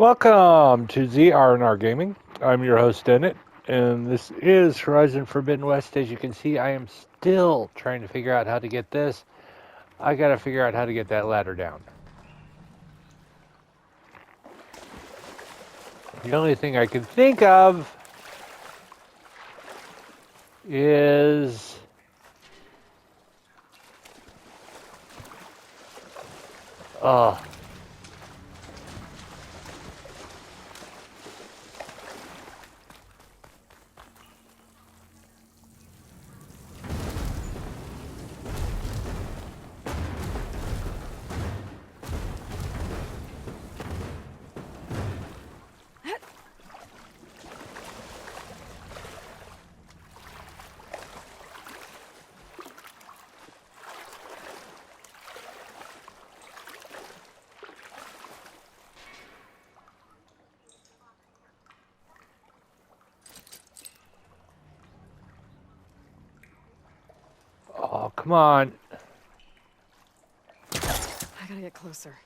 Welcome to ZR&R Gaming. I'm your host, Dennett, and this is Horizon Forbidden West. As you can see, I am still trying to figure out how to get this. I gotta figure out how to get that ladder down. The only thing I can think of is... Oh. Oh, come on. I gotta get closer.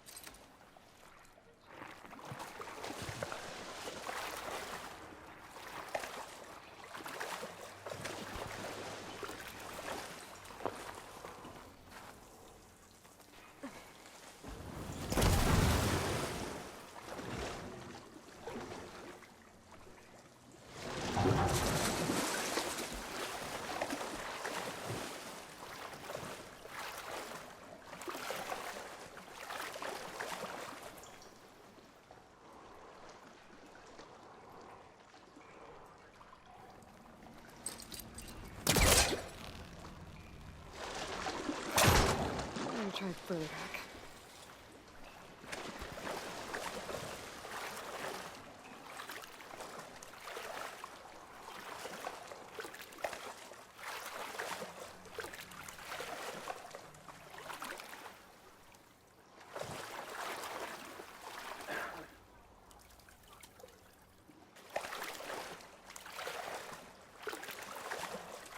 I'm gonna try further back.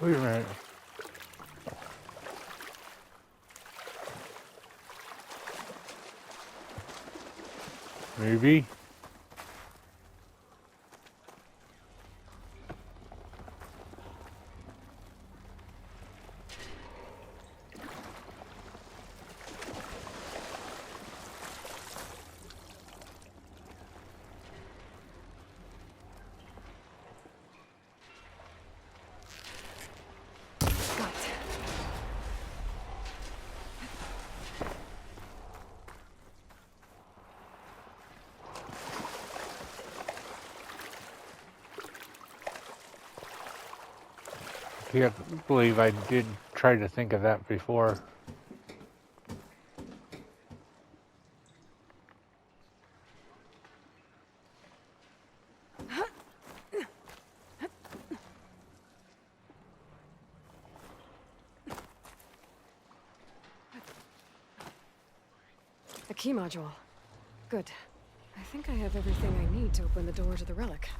Wait a minute. Maybe. Got it. I can't believe I did try to think of that before. A key module. Good. I think I have everything I need to open the door to the relic.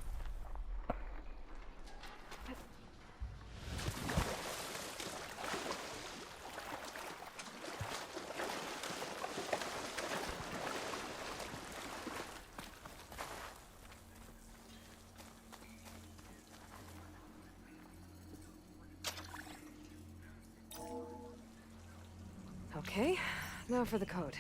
Okay, now for the code.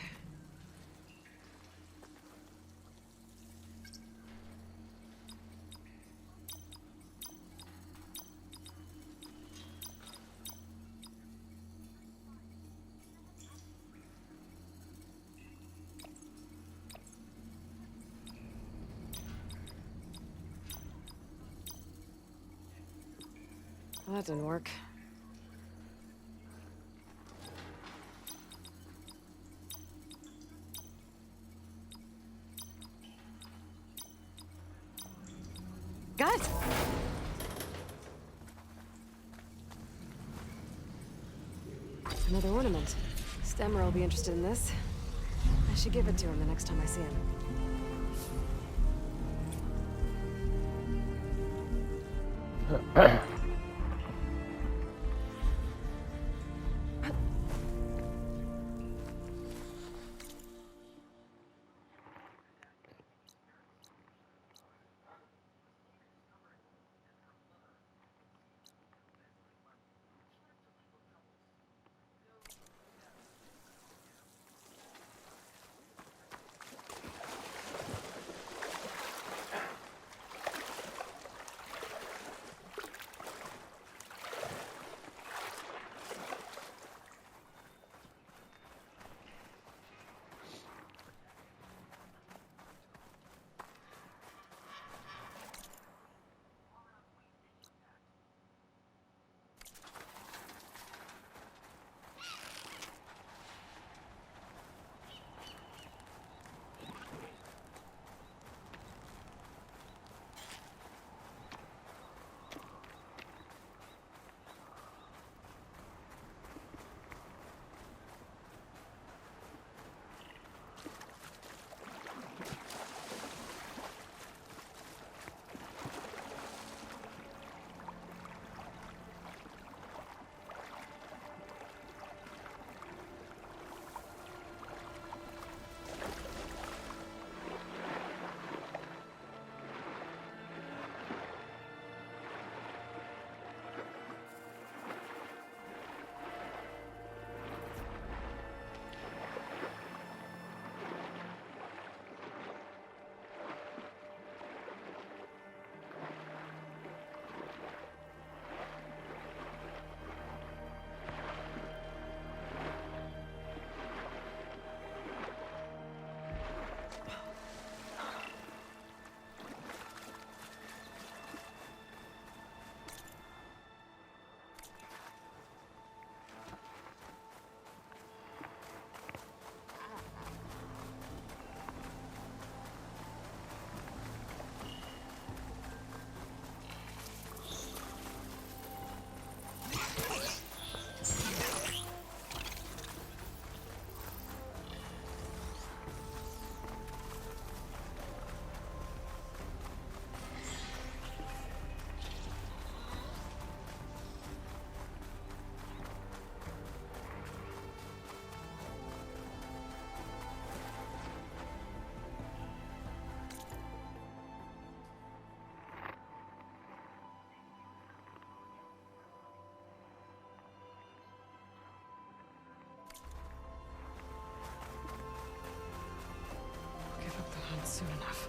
Well, that didn't work. Got it! Another ornament. Stemmer will be interested in this. I should give it to him the next time I see him. soon enough.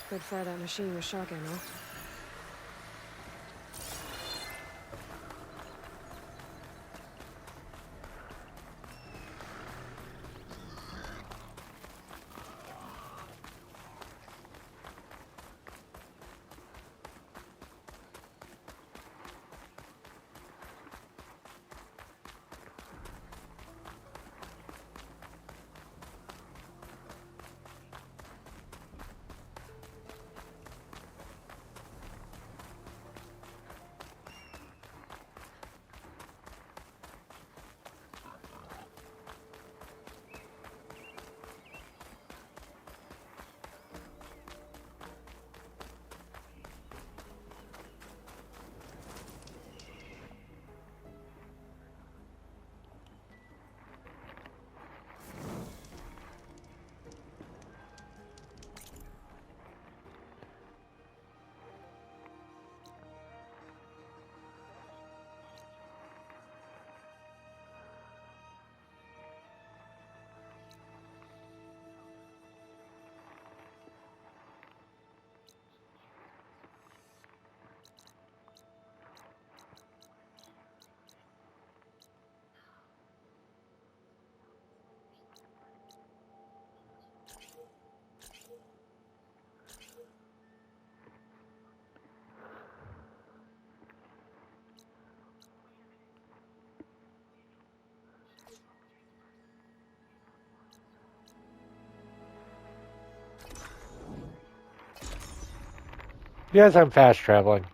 Could fire that machine with shock ammo. Yes, I'm fast traveling.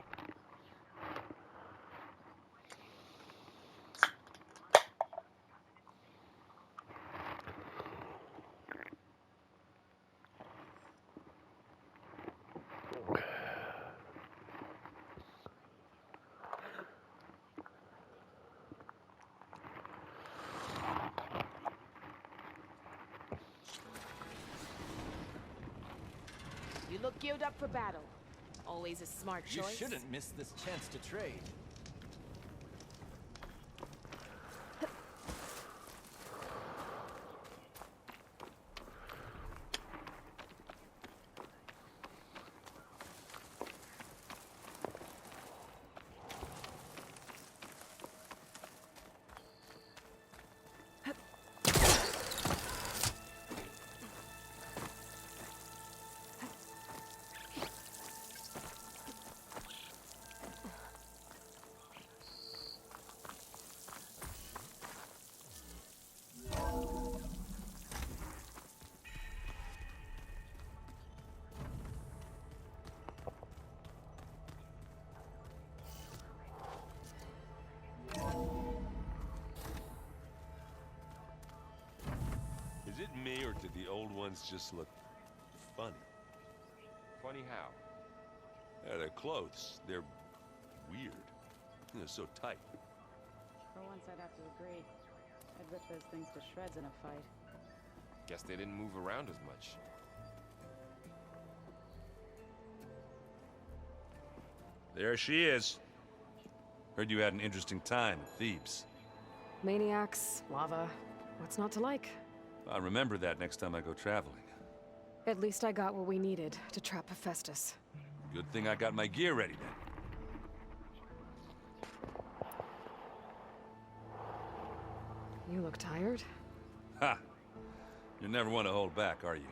look geared up for battle. Always a smart You choice. shouldn't miss this chance to trade. Is it me, or did the old ones just look funny? Funny how? Their clothes, they're weird. They're so tight. For once, I'd have to agree. I'd rip those things to shreds in a fight. Guess they didn't move around as much. There she is. Heard you had an interesting time at Thebes. Maniacs, lava. What's not to like? I'll remember that next time I go traveling. At least I got what we needed to trap Hephaestus. Good thing I got my gear ready then. You look tired? Ha! You never want to hold back, are you?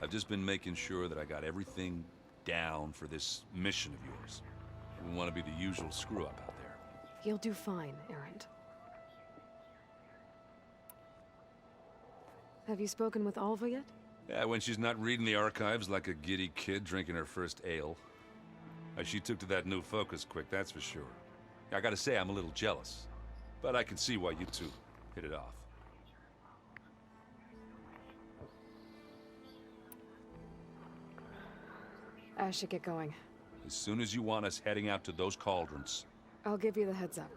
I've just been making sure that I got everything down for this mission of yours. I don't want to be the usual screw-up out there. You'll do fine, Erend. Have you spoken with Alva yet? Yeah, when she's not reading the archives like a giddy kid drinking her first ale. She took to that new focus quick, that's for sure. I gotta say, I'm a little jealous. But I can see why you two hit it off. I should get going. As soon as you want us heading out to those cauldrons. I'll give you the heads up.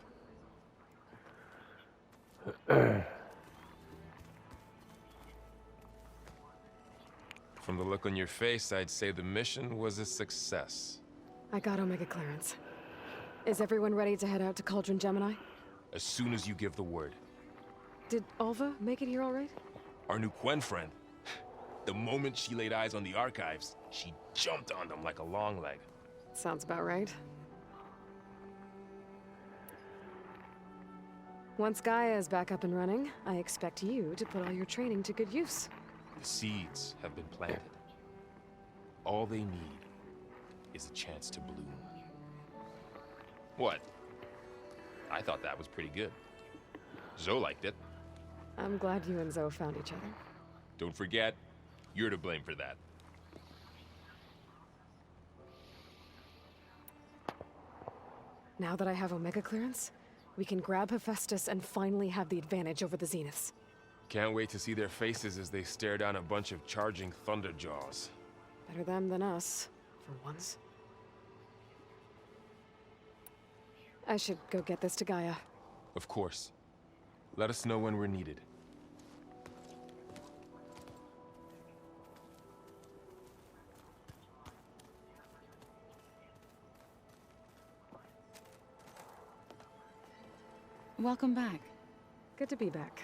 From the look on your face, I'd say the mission was a success. I got Omega clearance. Is everyone ready to head out to Cauldron Gemini? As soon as you give the word. Did Alva make it here all right? Our new Quen friend. The moment she laid eyes on the archives, she jumped on them like a long leg. Sounds about right. Once Gaia is back up and running, I expect you to put all your training to good use. The seeds have been planted. All they need is a chance to bloom. What? I thought that was pretty good. Zoe liked it. I'm glad you and Zoe found each other. Don't forget, you're to blame for that. Now that I have Omega clearance, we can grab Hephaestus and finally have the advantage over the Zeniths. Can't wait to see their faces as they stare down a bunch of charging Thunderjaws. Better them than us, for once. I should go get this to Gaia. Of course. Let us know when we're needed. Welcome back. Good to be back.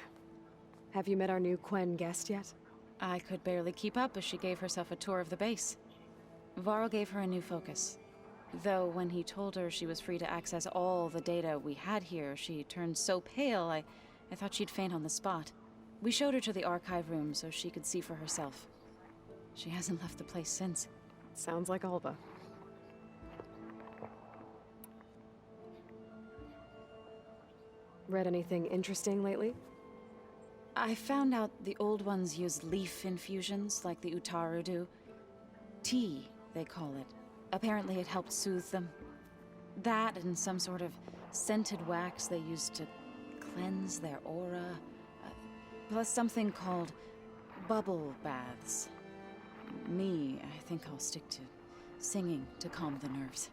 Have you met our new Quen guest yet? I could barely keep up as she gave herself a tour of the base. Varl gave her a new focus. Though when he told her she was free to access all the data we had here, she turned so pale, I thought she'd faint on the spot. We showed her to the archive room so she could see for herself. She hasn't left the place since. Sounds like Alva. Read anything interesting lately? I found out the old ones used leaf infusions like the Utaru do. Tea, they call it. Apparently it helped soothe them. That and some sort of scented wax they used to cleanse their aura. Plus something called bubble baths. Me, I think I'll stick to singing to calm the nerves.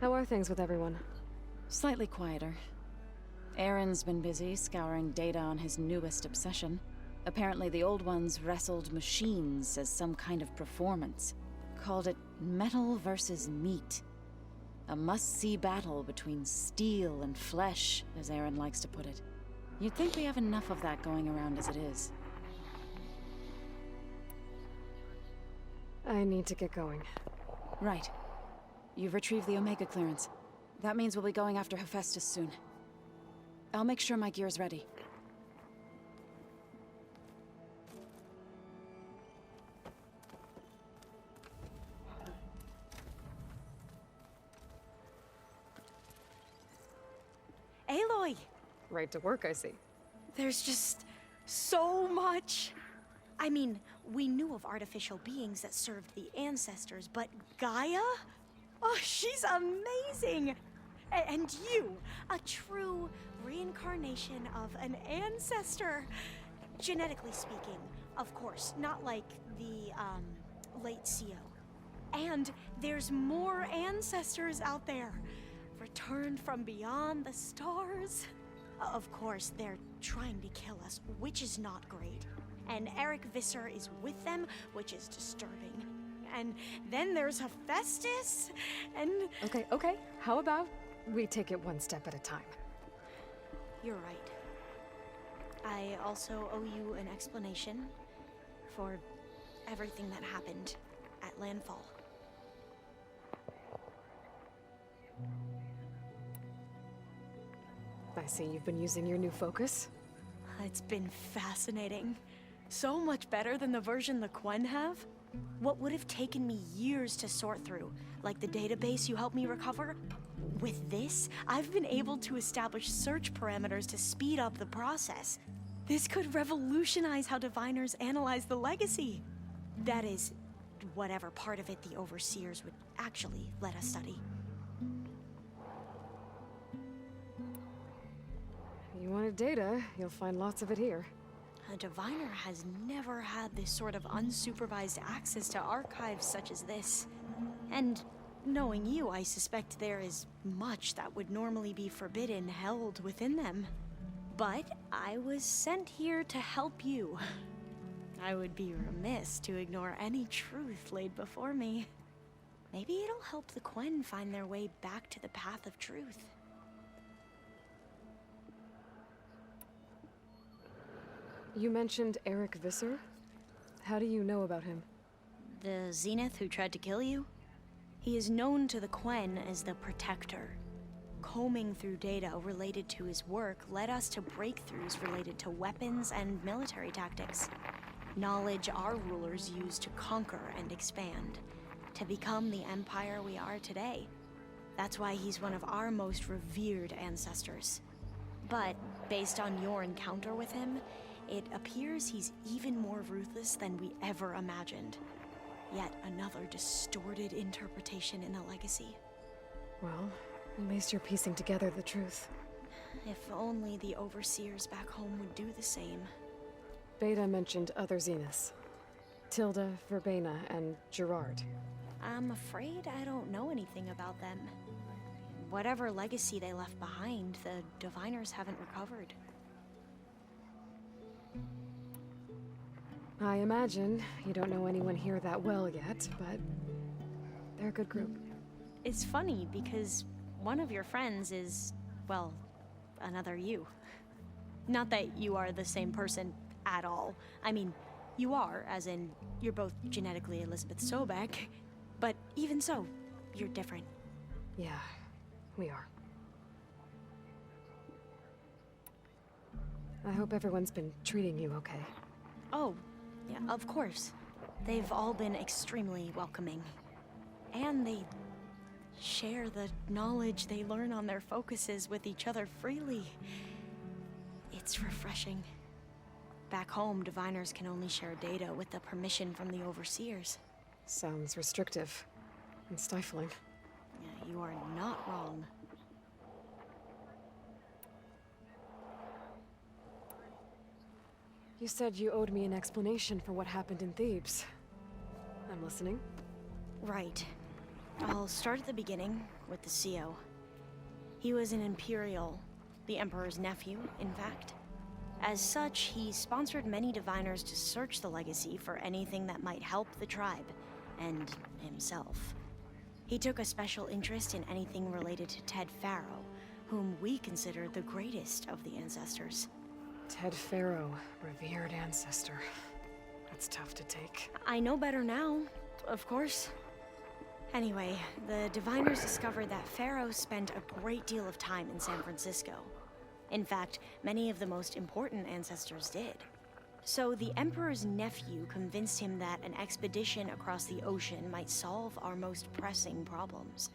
How are things with everyone? Slightly quieter. Aaron's been busy scouring data on his newest obsession. Apparently the old ones wrestled machines as some kind of performance. Called it metal versus meat. A must-see battle between steel and flesh, as Aaron likes to put it. You'd think we have enough of that going around as it is. I need to get going. Right. You've retrieved the Omega clearance. That means we'll be going after Hephaestus soon. I'll make sure my gear's ready. Aloy! Right to work, I see. There's just so much. I mean, we knew of artificial beings that served the ancestors, but Gaia? Oh, she's amazing! And you, a true reincarnation of an ancestor. Genetically speaking, of course, not like the, late CO. And there's more ancestors out there, returned from beyond the stars. Of course, they're trying to kill us, which is not great. And Eric Visser is with them, which is disturbing. And then there's Hephaestus, and... Okay. How about we take it one step at a time? You're right. I also owe you an explanation for everything that happened at Landfall. I see you've been using your new focus. It's been fascinating. So much better than the version the Quen have. What would have taken me years to sort through, like the database you helped me recover, with this, I've been able to establish search parameters to speed up the process. This could revolutionize how diviners analyze the legacy. That is, whatever part of it the Overseers would actually let us study. You wanted data, you'll find lots of it here. A diviner has never had this sort of unsupervised access to archives such as this. And knowing you, I suspect there is much that would normally be forbidden held within them. But I was sent here to help you. I would be remiss to ignore any truth laid before me. Maybe it'll help the Quen find their way back to the path of truth. You mentioned Eric Visser? How do you know about him? The Zenith who tried to kill you? He is known to the Quen as the Protector. Combing through data related to his work led us to breakthroughs related to weapons and military tactics. Knowledge our rulers used to conquer and expand, to become the empire we are today. That's why he's one of our most revered ancestors. But based on your encounter with him, it appears he's even more ruthless than we ever imagined. Yet another distorted interpretation in the legacy. Well, at least you're piecing together the truth. If only the Overseers back home would do the same. Beta mentioned other Zeniths. Tilda, Verbena, and Gerard. I'm afraid I don't know anything about them. Whatever legacy they left behind, the Diviners haven't recovered. I imagine you don't know anyone here that well yet, but they're a good group. It's funny because one of your friends is, well, another you. Not that you are the same person at all. I mean, you are, as in, you're both genetically Elizabeth Sobek, but even so, you're different. Yeah, we are. I hope everyone's been treating you okay. Oh, yeah, of course. They've all been extremely welcoming. And they share the knowledge they learn on their focuses with each other freely. It's refreshing. Back home, diviners can only share data with the permission from the Overseers. Sounds restrictive and stifling. Yeah, you are not wrong. You said you owed me an explanation for what happened in Thebes. I'm listening. Right. I'll start at the beginning with the CO. He was an Imperial, the Emperor's nephew, in fact. As such, he sponsored many diviners to search the legacy for anything that might help the tribe, and himself. He took a special interest in anything related to Ted Faro, whom we consider the greatest of the ancestors. Ted Faro, revered ancestor. That's tough to take. I know better now, of course. Anyway, the diviners discovered that Faro spent a great deal of time in San Francisco. In fact, many of the most important ancestors did. So the Emperor's nephew convinced him that an expedition across the ocean might solve our most pressing problems.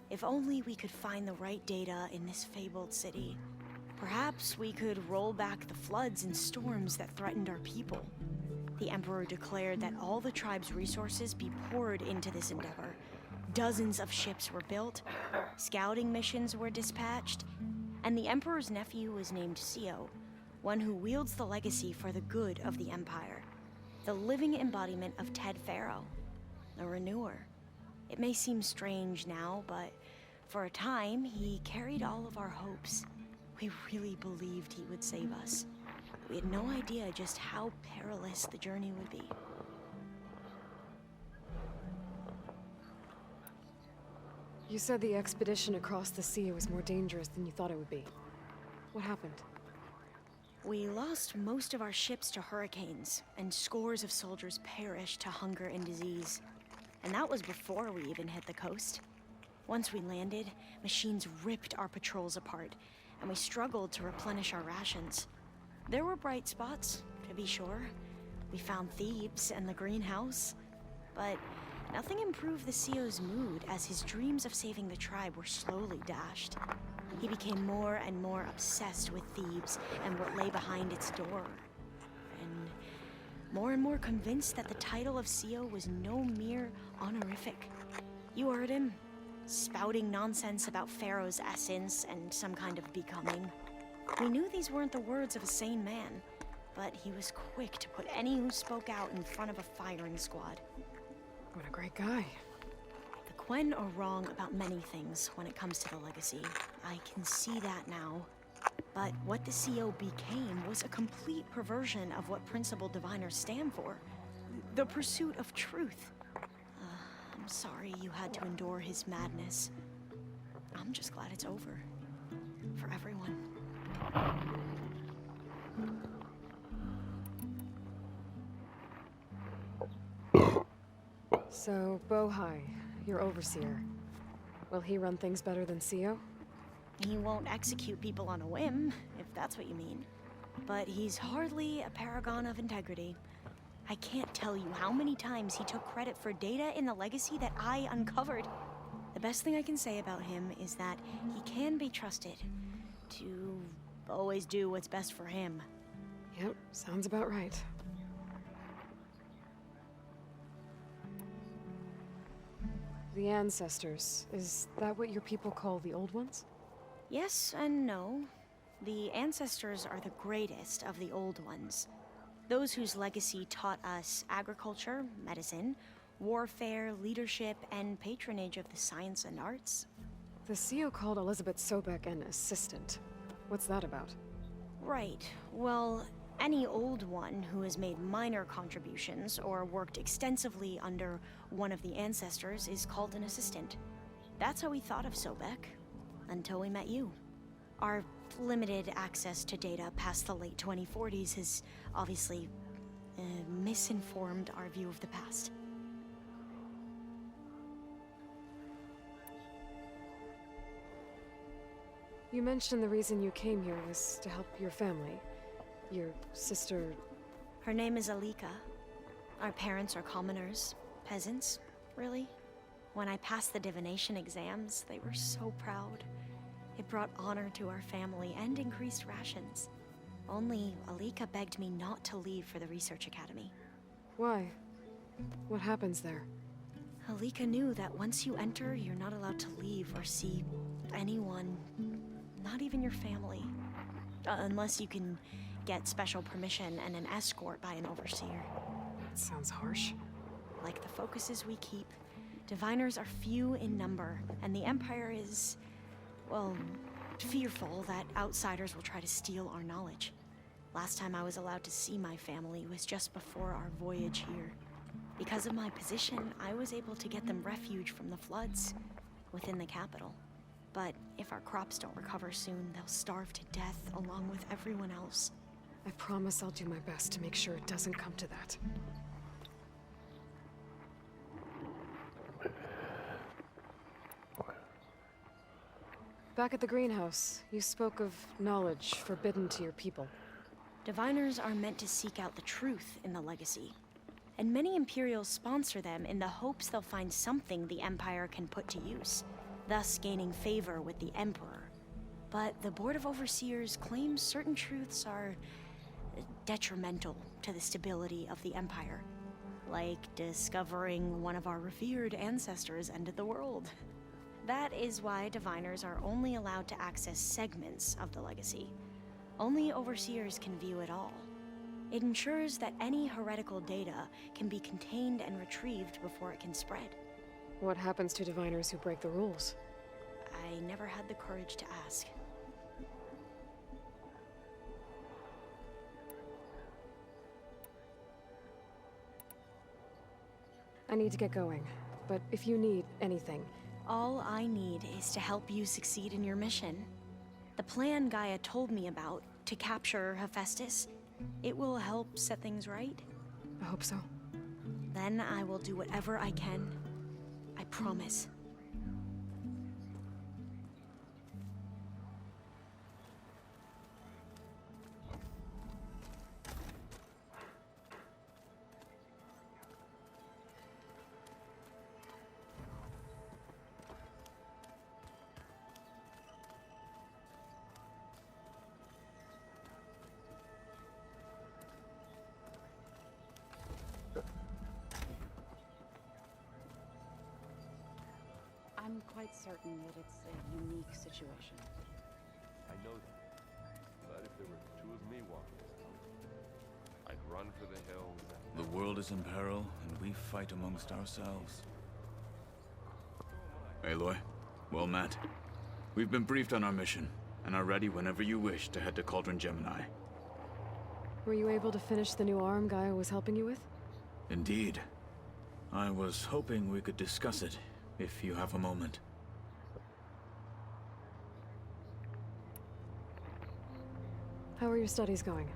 If only we could find the right data in this fabled city. Perhaps we could roll back the floods and storms that threatened our people. The Emperor declared that all the tribe's resources be poured into this endeavor. Dozens of ships were built, scouting missions were dispatched, and the Emperor's nephew was named Sio, one who wields the legacy for the good of the Empire. The living embodiment of Ted Faro, a renewer. It may seem strange now, but for a time, he carried all of our hopes. We really believed he would save us. We had no idea just how perilous the journey would be. You said the expedition across the sea was more dangerous than you thought it would be. What happened? We lost most of our ships to hurricanes, and scores of soldiers perished to hunger and disease. And that was before we even hit the coast. Once we landed, machines ripped our patrols apart, and we struggled to replenish our rations. There were bright spots, to be sure. We found Thebes and the greenhouse, but nothing improved the CEO's mood as his dreams of saving the tribe were slowly dashed. He became more and more obsessed with Thebes and what lay behind its door. And more convinced that the title of CEO was no mere honorific. You heard him, spouting nonsense about Pharaoh's essence and some kind of becoming. We knew these weren't the words of a sane man, but he was quick to put any who spoke out in front of a firing squad. What a great guy. The Quen are wrong about many things when it comes to the legacy. I can see that now. But what the CO became was a complete perversion of what principal diviners stand for. The pursuit of truth. I'm sorry you had to endure his madness. I'm just glad it's over. For everyone. So, Bohai, your overseer. Will he run things better than CEO? He won't execute people on a whim, if that's what you mean. But he's hardly a paragon of integrity. I can't tell you how many times he took credit for data in the legacy that I uncovered. The best thing I can say about him is that he can be trusted to always do what's best for him. Yep, sounds about right. The ancestors, is that what your people call the old ones? Yes and no. The ancestors are the greatest of the old ones. Those whose legacy taught us agriculture, medicine, warfare, leadership, and patronage of the science and arts. The CEO called Elizabeth Sobek an assistant. What's that about? Right. Well, any old one who has made minor contributions or worked extensively under one of the ancestors is called an assistant. That's how we thought of Sobek, until we met you. Our limited access to data past the late 2040s has obviously misinformed our view of the past. You mentioned the reason you came here was to help your family. Your sister... Her name is Alika. Our parents are commoners. Peasants, really. When I passed the divination exams, they were so proud. It brought honor to our family and increased rations. Only Alika begged me not to leave for the research academy. Why? What happens there? Alika knew that once you enter, you're not allowed to leave or see anyone. Not even your family. Unless you can get special permission and an escort by an overseer. That sounds harsh. Like the focuses we keep, diviners are few in number, and the Empire is, well, fearful that outsiders will try to steal our knowledge. Last time I was allowed to see my family was just before our voyage here. Because of my position, I was able to get them refuge from the floods within the capital. But if our crops don't recover soon, they'll starve to death along with everyone else. I promise I'll do my best to make sure it doesn't come to that. Back at the greenhouse, you spoke of knowledge forbidden to your people. Diviners are meant to seek out the truth in the legacy. And many Imperials sponsor them in the hopes they'll find something the Empire can put to use, thus gaining favor with the Emperor. But the Board of Overseers claims certain truths are detrimental to the stability of the Empire. Like discovering one of our revered ancestors ended the world. That is why Diviners are only allowed to access segments of the legacy. Only Overseers can view it all. It ensures that any heretical data can be contained and retrieved before it can spread. What happens to diviners who break the rules? I never had the courage to ask. I need to get going, but if you need anything... All I need is to help you succeed in your mission. The plan Gaia told me about, to capture Hephaestus, it will help set things right. I hope so. Then I will do whatever I can. I promise. I'm quite certain that it's a unique situation. I know that. But if there were two of me walking this town, I'd run for the hills and... The world is in peril, and we fight amongst ourselves. Aloy, well met. We've been briefed on our mission, and are ready whenever you wish to head to Cauldron Gemini. Were you able to finish the new arm Gaia was helping you with? Indeed. I was hoping we could discuss it, if you have a moment. How are your studies going?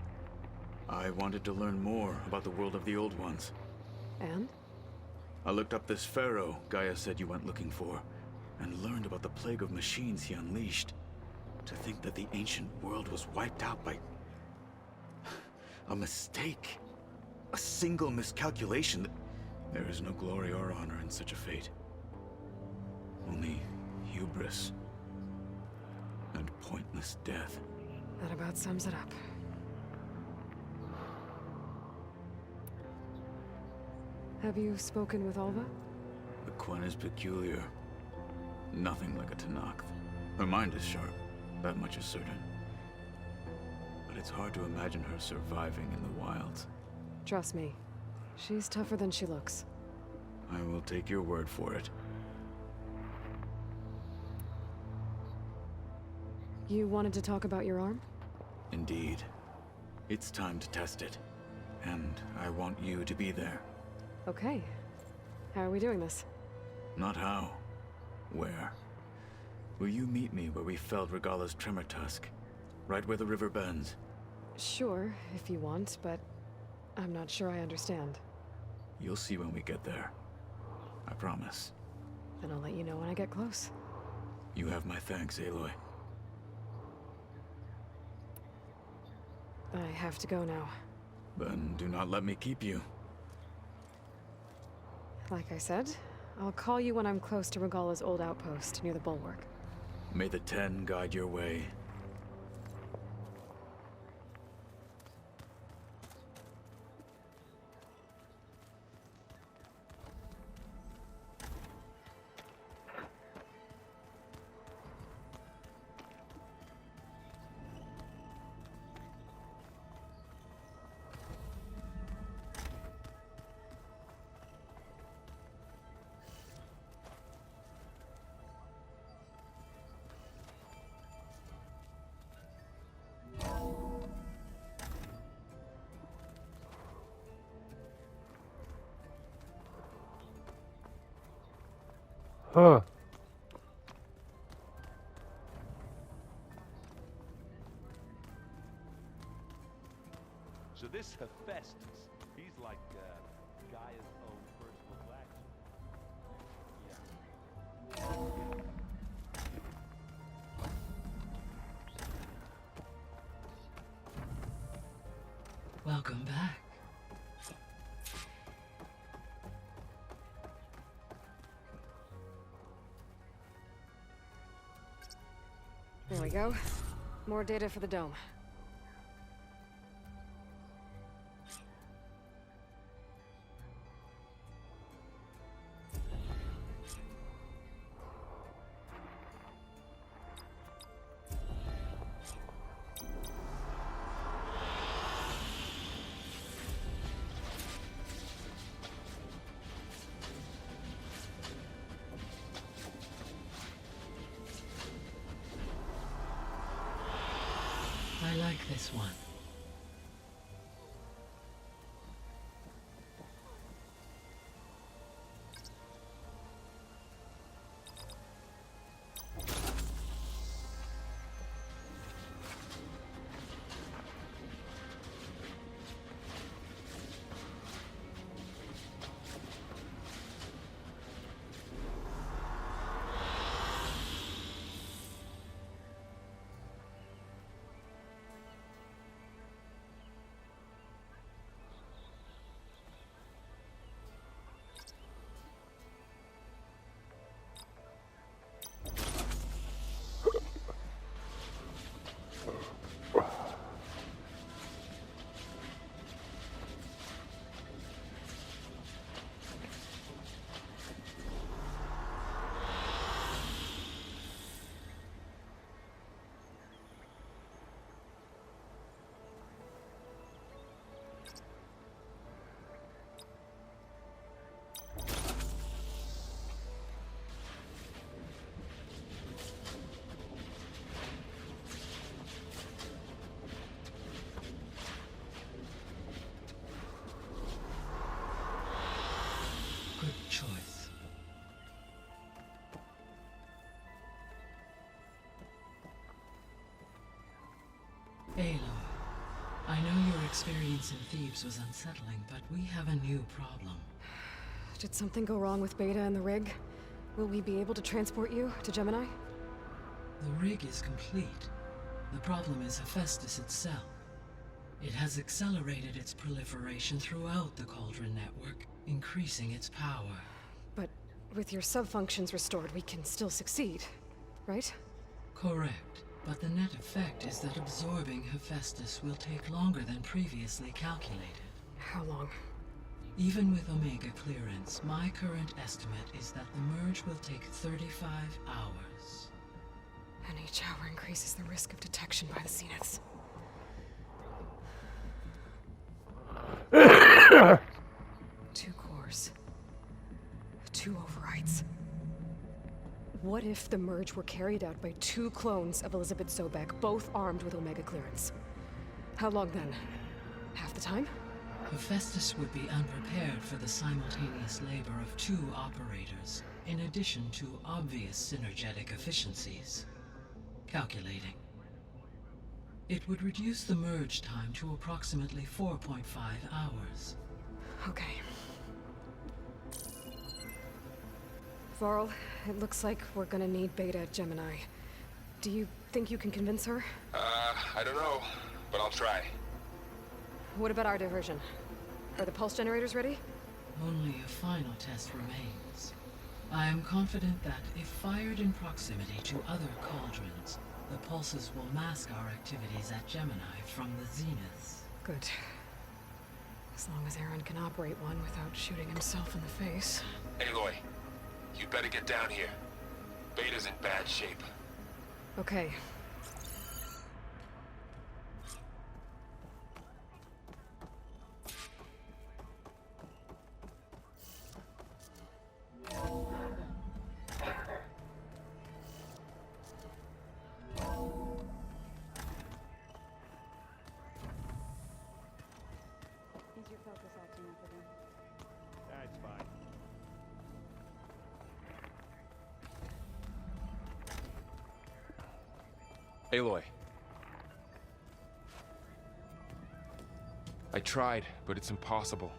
I wanted to learn more about the world of the Old Ones. And? I looked up this pharaoh Gaia said you went looking for, and learned about the plague of machines he unleashed. To think that the ancient world was wiped out by... a mistake. A single miscalculation. There is no glory or honor in such a fate. Only hubris and pointless death. That about sums it up. Have you spoken with Alva? The Quen is peculiar. Nothing like a Tenakth. Her mind is sharp, that much is certain. But it's hard to imagine her surviving in the wilds. Trust me, she's tougher than she looks. I will take your word for it. You wanted to talk about your arm? Indeed. It's time to test it. And I want you to be there. Okay. How are we doing this? Not how. Where? Will you meet me where we felled Regalla's Tremor Tusk? Right where the river bends? Sure, if you want, but I'm not sure I understand. You'll see when we get there. I promise. Then I'll let you know when I get close. You have my thanks, Aloy. I have to go now. Then do not let me keep you. Like I said, I'll call you when I'm close to Regalla's old outpost near the bulwark. May the Ten guide your way. Huh. So this Hephaestus, he's like Gaia's own personal blacksmith. Welcome back. There we go. More data for the dome. I like this one. Good choice. Aloy, I know your experience in Thebes was unsettling, but we have a new problem. Did something go wrong with Beta and the rig? Will we be able to transport you to Gemini? The rig is complete. The problem is Hephaestus itself. It has accelerated its proliferation throughout the Cauldron network, increasing its power. But with your sub-functions restored, we can still succeed, right? Correct. But the net effect is that absorbing Hephaestus will take longer than previously calculated. How long? Even with Omega clearance, my current estimate is that the merge will take 35 hours. And each hour increases the risk of detection by the Zeniths. Two cores. Two overrides. What if the merge were carried out by two clones of Elizabeth Sobek, both armed with Omega clearance? How long then? Half the time? Hephaestus would be unprepared for the simultaneous labor of two operators, in addition to obvious synergetic efficiencies. Calculating. It would reduce the merge time to approximately 4.5 hours. Okay. Varl, it looks like we're gonna need Beta at Gemini. Do you think you can convince her? I don't know, but I'll try. What about our diversion? Are the pulse generators ready? Only a final test remains. I am confident that if fired in proximity to other cauldrons, the pulses will mask our activities at Gemini from the Zeniths. Good. As long as Aaron can operate one without shooting himself in the face. Aloy, you better get down here. Beta's in bad shape. Okay. That's fine. Aloy. I tried, but it's impossible.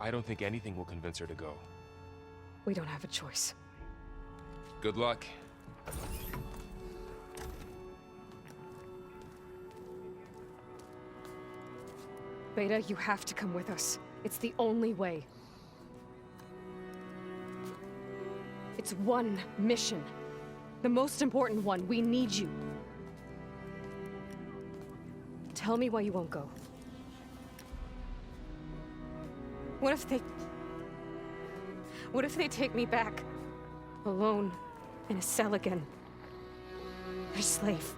I don't think anything will convince her to go. We don't have a choice. Good luck. Beta, you have to come with us. It's the only way. It's one mission. The most important one. We need you. Tell me why you won't go. What if they take me back? Alone, in a cell again. A slave.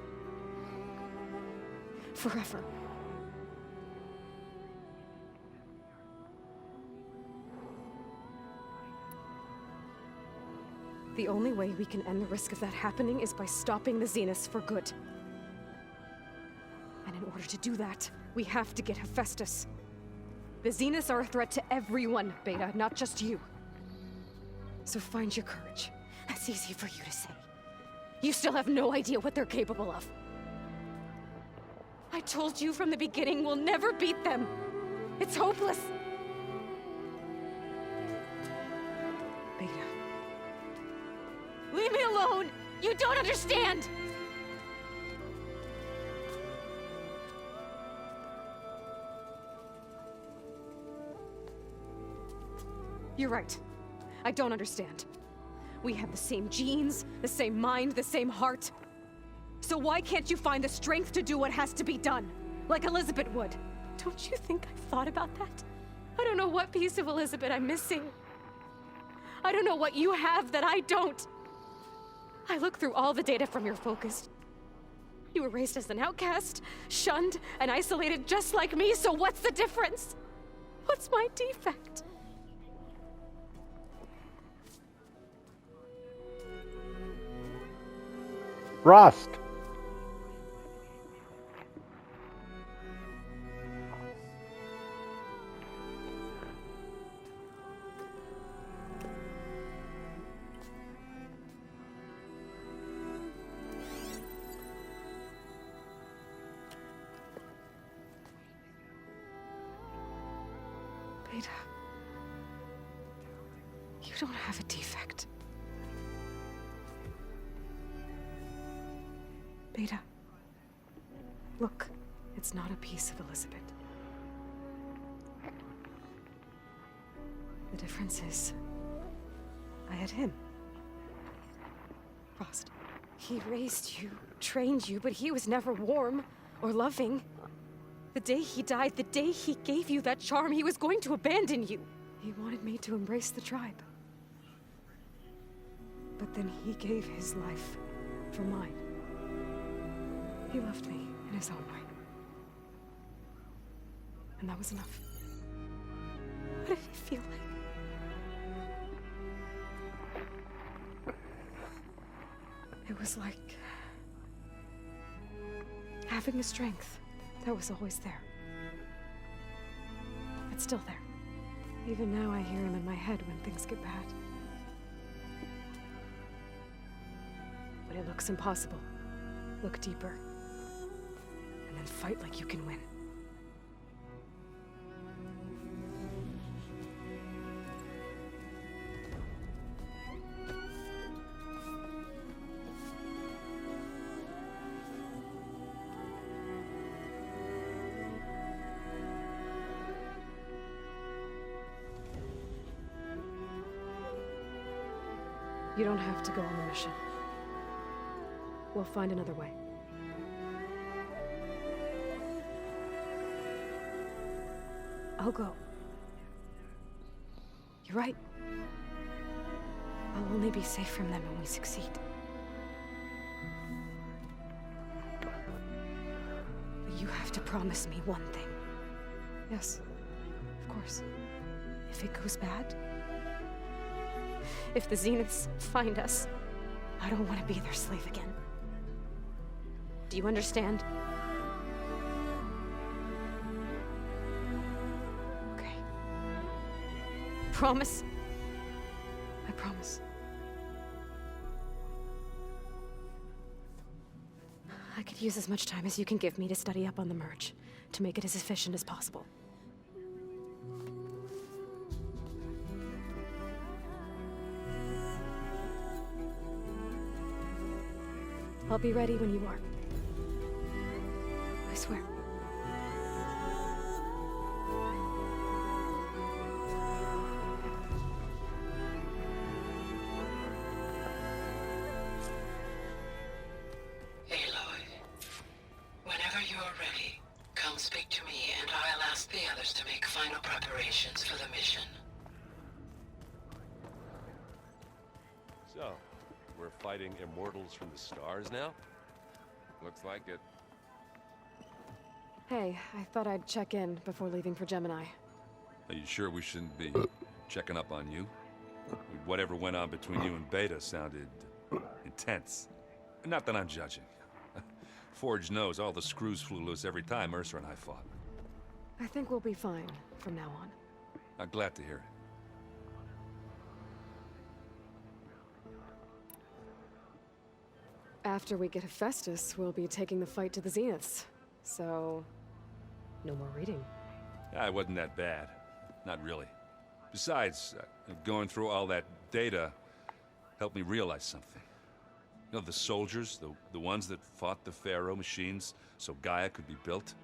Forever. The only way we can end the risk of that happening is by stopping the Zeniths for good. And in order to do that, we have to get Hephaestus. The Zeniths are a threat to everyone, Beta, not just you. So find your courage. That's easy for you to say. You still have no idea what they're capable of. I told you from the beginning, we'll never beat them. It's hopeless. Beta. Leave me alone! You don't understand! You're right. I don't understand. We have the same genes, the same mind, the same heart. So why can't you find the strength to do what has to be done? Like Elizabeth would. Don't you think I've thought about that? I don't know what piece of Elizabeth I'm missing. I don't know what you have that I don't. I look through all the data from your focus. You were raised as an outcast, shunned, and isolated just like me, so what's the difference? What's my defect? Rust. Beta, you don't have a defect. Beta, look, it's not a piece of Elizabeth. The difference is, I had him. Frost. He raised you, trained you, but he was never warm or loving. The day he died, the day he gave you that charm, he was going to abandon you. He wanted me to embrace the tribe. But then he gave his life for mine. He loved me in his own way. And that was enough. What did it feel like? It was like having the strength that was always there. It's still there. Even now I hear him in my head when things get bad. When it looks impossible, look deeper. And then fight like you can win. You don't have to go on the mission. We'll find another way. I'll go. You're right. I'll only be safe from them when we succeed. But you have to promise me one thing. Yes, of course. If it goes bad, if the Zeniths find us, I don't want to be their slave again. Do you understand? Okay. Promise? I promise. I can could use as much time as you can give me to study up on the merge, to make it as efficient as possible. I'll be ready when you are. I swear. Aloy, whenever you're ready, come speak to me and I'll ask the others to make final preparations for the mission. So, we're fighting immortals from the stars now? Looks like it. Hey, I thought I'd check in before leaving for Gemini. Are you sure we shouldn't be checking up on you? Whatever went on between you and Beta sounded intense. Not that I'm judging. Forge knows all the screws flew loose every time Ursa and I fought. I think we'll be fine from now on. I'm glad to hear it. After we get Hephaestus, we'll be taking the fight to the Zeniths. So, no more reading. It wasn't that bad. Not really. Besides, going through all that data helped me realize something. You know, the soldiers, the ones that fought the Pharaoh machines so Gaia could be built,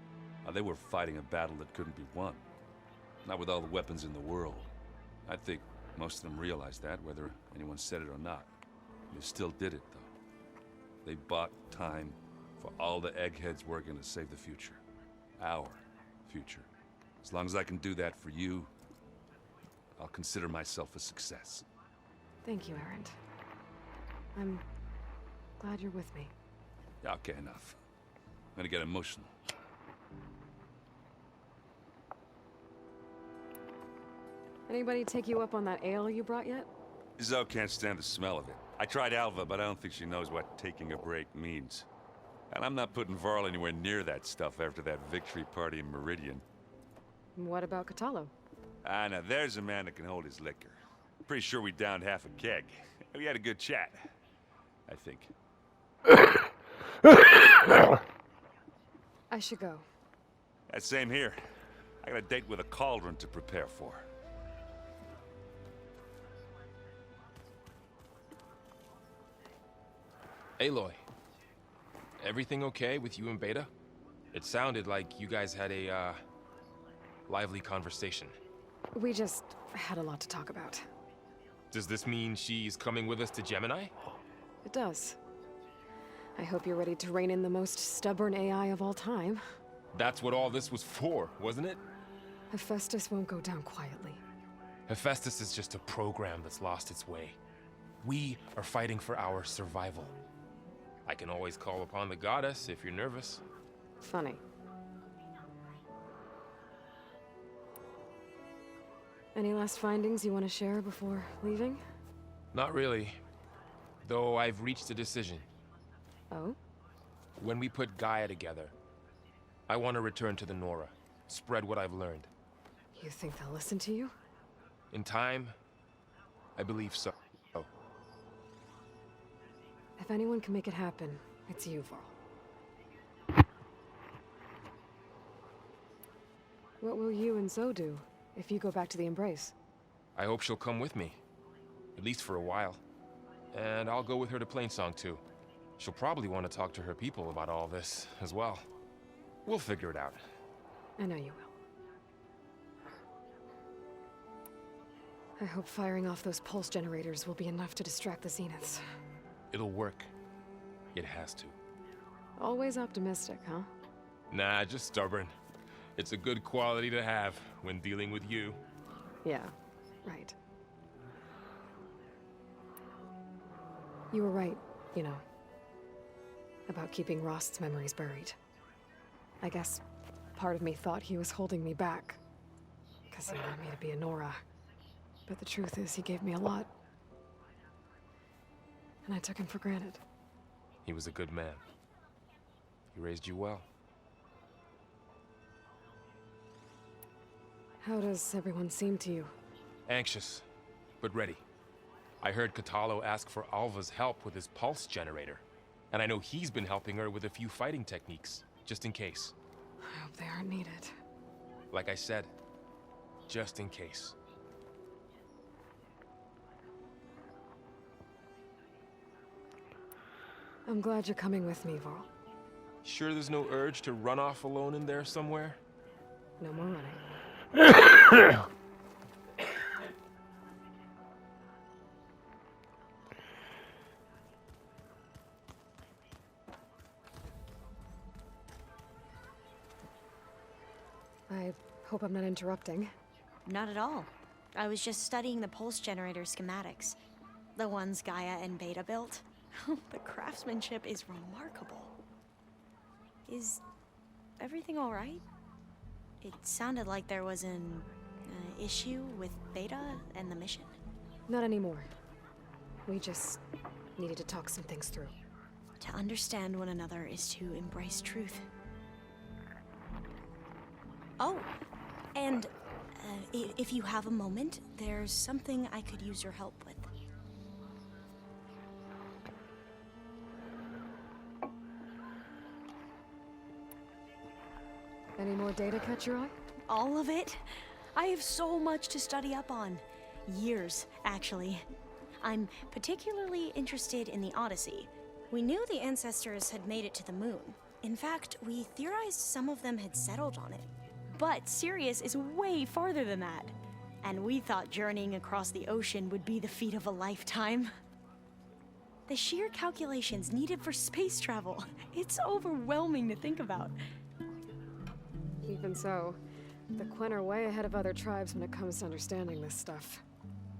they were fighting a battle that couldn't be won. Not with all the weapons in the world. I think most of them realized that, whether anyone said it or not. They still did it, though. They bought time for all the eggheads working to save the future. Our future. As long as I can do that for you, I'll consider myself a success. Thank you, Erend. I'm glad you're with me. Okay, enough. I'm gonna get emotional. Anybody take you up on that ale you brought yet? Zoe can't stand the smell of it. I tried Alva, but I don't think she knows what taking a break means. And I'm not putting Varl anywhere near that stuff after that victory party in Meridian. What about Kotallo? Now there's a man that can hold his liquor. Pretty sure we downed half a keg. We had a good chat, I think. I should go. That same here. I got a date with a cauldron to prepare for. Aloy, everything okay with you and Beta? It sounded like you guys had a, lively conversation. We just had a lot to talk about. Does this mean she's coming with us to Gemini? It does. I hope you're ready to rein in the most stubborn AI of all time. That's what all this was for, wasn't it? Hephaestus won't go down quietly. Hephaestus is just a program that's lost its way. We are fighting for our survival. I can always call upon the goddess if you're nervous. Funny. Any last findings you want to share before leaving? Not really. Though I've reached a decision. Oh? When we put Gaia together, I want to return to the Nora. Spread what I've learned. You think they'll listen to you? In time, I believe so. If anyone can make it happen, it's you, Varl. What will you and Zoe do if you go back to the Embrace? I hope she'll come with me. At least for a while. And I'll go with her to Plainsong too. She'll probably want to talk to her people about all this as well. We'll figure it out. I know you will. I hope firing off those pulse generators will be enough to distract the Zeniths. It'll work. It has to. Always optimistic, huh? Nah, just stubborn. It's a good quality to have when dealing with you. Yeah, right. You were right, you know, about keeping Rost's memories buried. I guess part of me thought he was holding me back, because he wanted me to be a Nora. But the truth is, he gave me a lot. And I took him for granted. He was a good man. He raised you well. How does everyone seem to you? Anxious, but ready. I heard Kotallo ask for Alva's help with his pulse generator. And I know he's been helping her with a few fighting techniques, just in case. I hope they aren't needed. Like I said, just in case. I'm glad you're coming with me, Varl. Sure there's no urge to run off alone in there somewhere? No more running. I hope I'm not interrupting. Not at all. I was just studying the pulse generator schematics. The ones Gaia and Beta built. The craftsmanship is remarkable. Is everything all right? It sounded like there was an issue with Beta and the mission. Not anymore. We just needed to talk some things through. To understand one another is to embrace truth. Oh, and if you have a moment, there's something I could use your help with. Any more data catch your eye? All of it? I have so much to study up on. Years, actually. I'm particularly interested in the Odyssey. We knew the ancestors had made it to the moon. In fact, we theorized some of them had settled on it. But Sirius is way farther than that. And we thought journeying across the ocean would be the feat of a lifetime. The sheer calculations needed for space travel. It's overwhelming to think about. Even so, the Quen are way ahead of other tribes when it comes to understanding this stuff.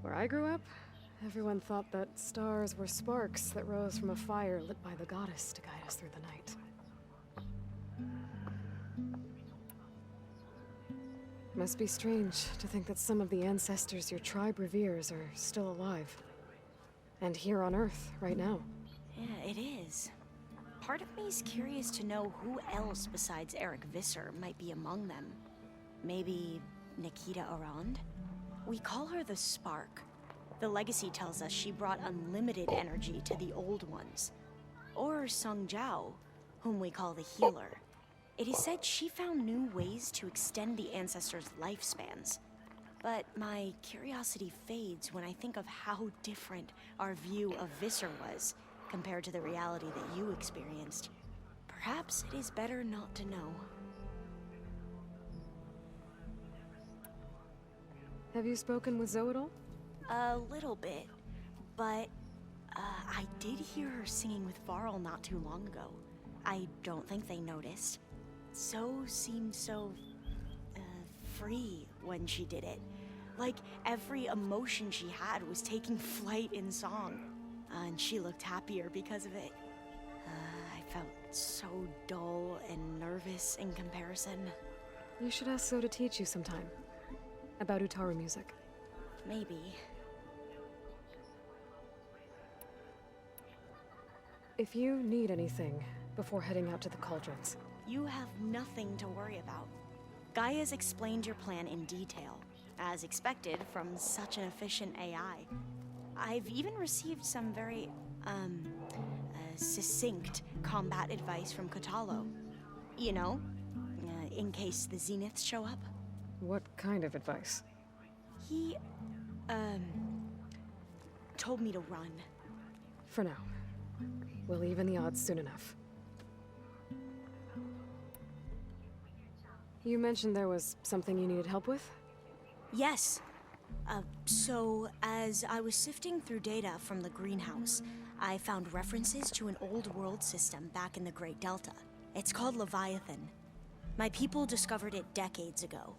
Where I grew up, everyone thought that stars were sparks that rose from a fire lit by the goddess to guide us through the night. Must be strange to think that some of the ancestors your tribe reveres are still alive. And here on Earth, right now. Yeah, it is. Part of me is curious to know who else besides Eric Visser might be among them. Maybe Nikita Arand? We call her the Spark. The legacy tells us she brought unlimited energy to the Old Ones. Or Sung Jiao, whom we call the Healer. It is said she found new ways to extend the ancestors' lifespans. But my curiosity fades when I think of how different our view of Visser was compared to the reality that you experienced. Perhaps it is better not to know. Have you spoken with Zoe at all? A little bit, but I did hear her singing with Varl not too long ago. I don't think they noticed. Zoe seemed so free when she did it. Like every emotion she had was taking flight in song. And she looked happier because of it. I felt so dull and nervous in comparison. You should ask Zoe to teach you sometime. About Utaru music. Maybe. If you need anything before heading out to the cauldrons. You have nothing to worry about. Gaia's explained your plan in detail, as expected from such an efficient AI. I've even received some very, succinct combat advice from Kotallo. You know, in case the Zeniths show up. What kind of advice? He, told me to run. For now. We'll even the odds soon enough. You mentioned there was something you needed help with? Yes. So, as I was sifting through data from the greenhouse, I found references to an old world system back in the Great Delta. It's called Leviathan. My people discovered it decades ago.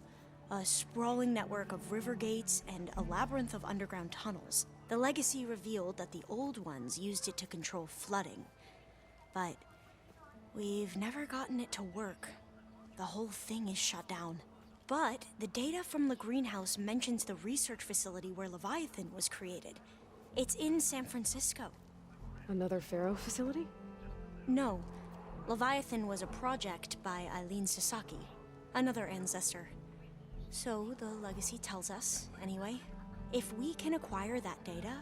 A sprawling network of river gates and a labyrinth of underground tunnels. The legacy revealed that the Old Ones used it to control flooding. But we've never gotten it to work. The whole thing is shut down. But the data from the greenhouse mentions the research facility where Leviathan was created. It's in San Francisco. Another Pharaoh facility? No. Leviathan was a project by Eileen Sasaki, another ancestor. So the legacy tells us, anyway. If we can acquire that data,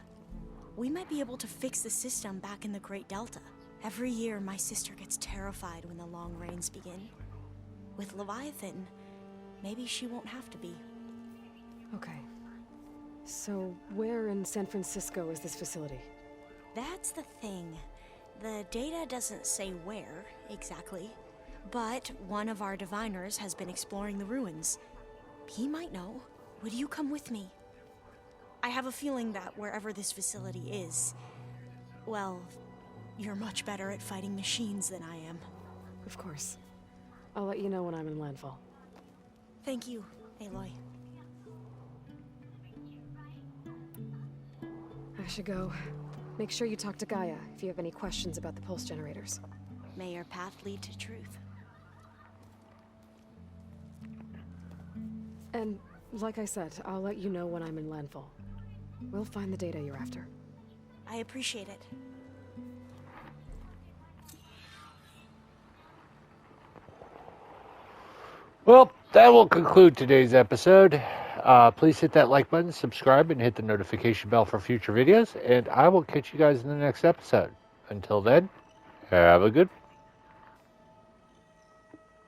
we might be able to fix the system back in the Great Delta. Every year, my sister gets terrified when the long rains begin. With Leviathan, maybe she won't have to be. Okay. So, where in San Francisco is this facility? That's the thing. The data doesn't say where, exactly. But one of our diviners has been exploring the ruins. He might know. Would you come with me? I have a feeling that wherever this facility is, well, you're much better at fighting machines than I am. Of course. I'll let you know when I'm in landfall. Thank you, Aloy. I should go. Make sure you talk to Gaia if you have any questions about the pulse generators. May your path lead to truth. And, like I said, I'll let you know when I'm in landfall. We'll find the data you're after. I appreciate it. Well, that will conclude today's episode. Please hit that like button, subscribe, and hit the notification bell for future videos. And I will catch you guys in the next episode. Until then, have a good